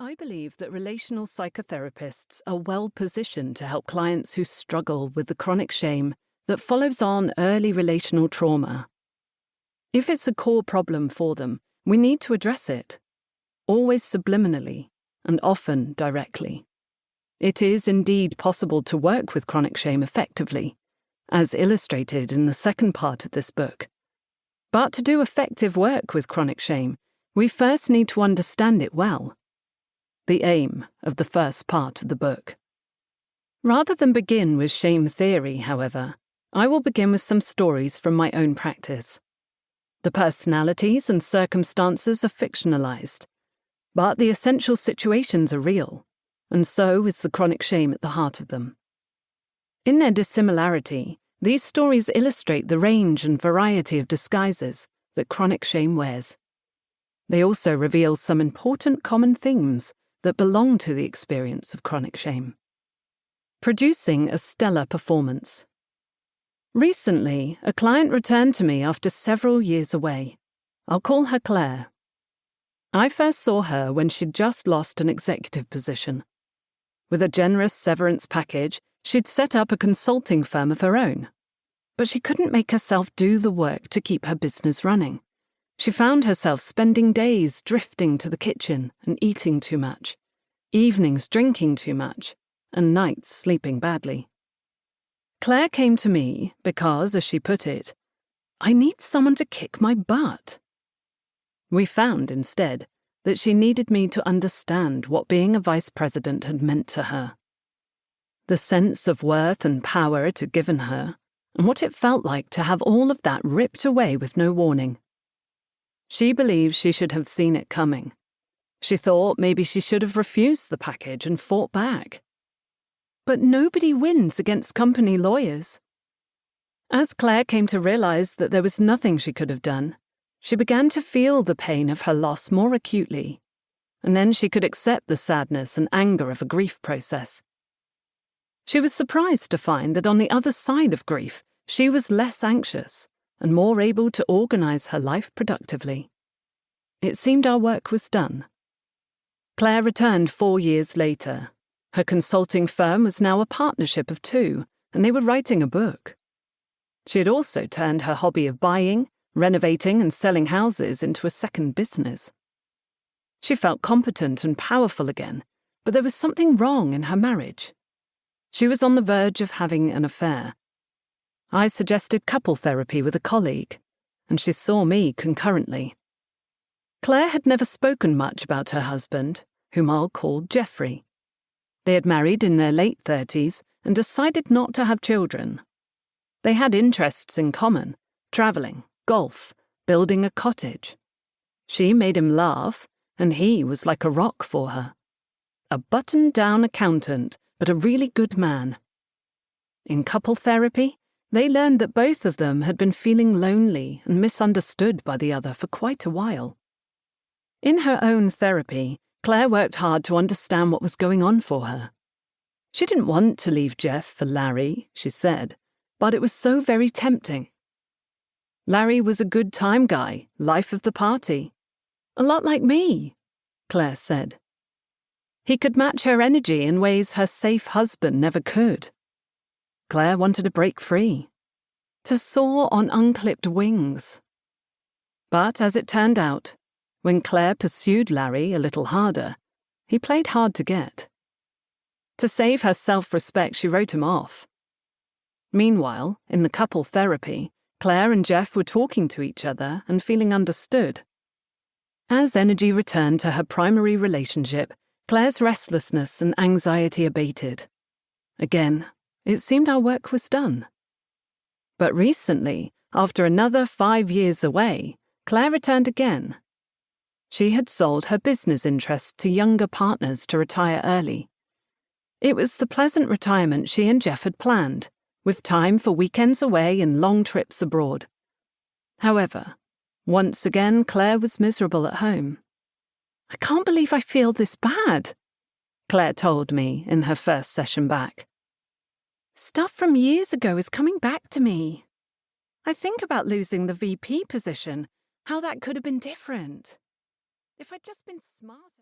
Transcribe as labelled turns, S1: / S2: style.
S1: I believe that relational psychotherapists are well positioned to help clients who struggle with the chronic shame that follows on early relational trauma. If it's a core problem for them, we need to address it, always subliminally and often directly. It is indeed possible to work with chronic shame effectively, as illustrated in the second part of this book. But to do effective work with chronic shame, we first need to understand it well. The aim of the first part of the book. Rather than begin with shame theory, however, I will begin with some stories from my own practice. The personalities and circumstances are fictionalized, but the essential situations are real, and so is the chronic shame at the heart of them. In their dissimilarity, these stories illustrate the range and variety of disguises that chronic shame wears. They also reveal some important common themes that belong to the experience of chronic shame. Producing a stellar performance. Recently, a client returned to me after several years away. I'll call her Claire. I first saw her when she'd just lost an executive position. With a generous severance package, she'd set up a consulting firm of her own. But she couldn't make herself do the work to keep her business running. She found herself spending days drifting to the kitchen and eating too much, evenings drinking too much, and nights sleeping badly. Claire came to me because, as she put it, I need someone to kick my butt. We found, instead, that she needed me to understand what being a vice president had meant to her. The sense of worth and power it had given her, and what it felt like to have all of that ripped away with no warning. She believed she should have seen it coming. She thought maybe she should have refused the package and fought back. But nobody wins against company lawyers. As Claire came to realize that there was nothing she could have done, she began to feel the pain of her loss more acutely, and then she could accept the sadness and anger of a grief process. She was surprised to find that on the other side of grief, she was less anxious and more able to organize her life productively. It seemed our work was done. Claire returned 4 years later. Her consulting firm was now a partnership of 2, and they were writing a book. She had also turned her hobby of buying, renovating, and selling houses into a second business. She felt competent and powerful again, but there was something wrong in her marriage. She was on the verge of having an affair. I suggested couple therapy with a colleague, and she saw me concurrently. Claire had never spoken much about her husband, whom I'll call Jeffrey. They had married in their late 30s and decided not to have children. They had interests in common: travelling, golf, building a cottage. She made him laugh, and he was like a rock for her. A buttoned-down accountant, but a really good man. In couple therapy, they learned that both of them had been feeling lonely and misunderstood by the other for quite a while. In her own therapy, Claire worked hard to understand what was going on for her. She didn't want to leave Jeff for Larry, she said, but it was so very tempting. Larry was a good time guy, life of the party. A lot like me, Claire said. He could match her energy in ways her safe husband never could. Claire wanted to break free, to soar on unclipped wings. But as it turned out, when Claire pursued Larry a little harder, he played hard to get. To save her self-respect, she wrote him off. Meanwhile, in the couple therapy, Claire and Jeff were talking to each other and feeling understood. As energy returned to her primary relationship, Claire's restlessness and anxiety abated. Again, it seemed our work was done. But recently, after another 5 years away, Claire returned again. She had sold her business interests to younger partners to retire early. It was the pleasant retirement she and Jeff had planned, with time for weekends away and long trips abroad. However, once again Claire was miserable at home. "I can't believe I feel this bad," Claire told me in her first session back. "Stuff from years ago is coming back to me. I think about losing the VP position, how that could have been different. If I'd just been smarter."